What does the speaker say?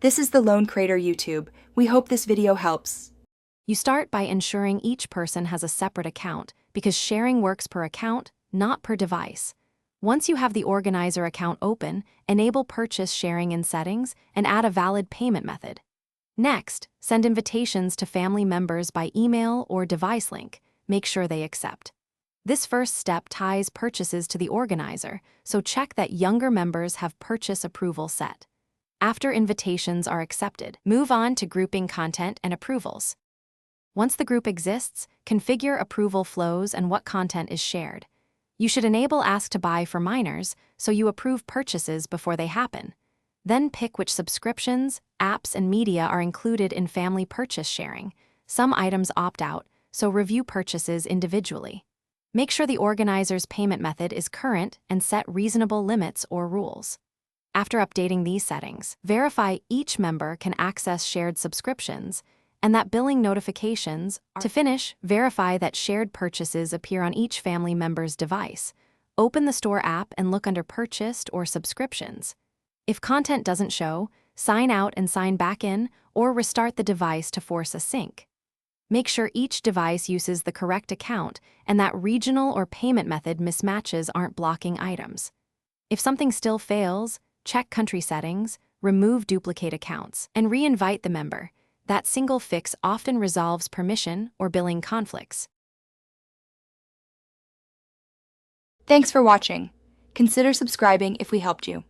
This is the Lone Creator YouTube. We hope this video helps. You start by ensuring each person has a separate account because sharing works per account, not per device. Once you have the organizer account open, enable purchase sharing in settings and add a valid payment method. Next, send invitations to family members by email or device link. Make sure they accept. This first step ties purchases to the organizer, so check that younger members have purchase approval set. After invitations are accepted, move on to grouping content and approvals. Once the group exists, configure approval flows and what content is shared. You should enable Ask to Buy for minors so you approve purchases before they happen. Then pick which subscriptions, apps, and media are included in family purchase sharing. Some items opt out, so review purchases individually. Make sure the organizer's payment method is current and set reasonable limits or rules. After updating these settings, verify each member can access shared subscriptions and that billing notifications are. To finish, verify that shared purchases appear on each family member's device. Open the store app and look under Purchased or Subscriptions. If content doesn't show, sign out and sign back in, or restart the device to force a sync. Make sure each device uses the correct account and that regional or payment method mismatches aren't blocking items. If something still fails, check country settings, remove duplicate accounts, and re-invite the member. That single fix often resolves permission or billing conflicts. Thanks for watching. Consider subscribing if we helped you.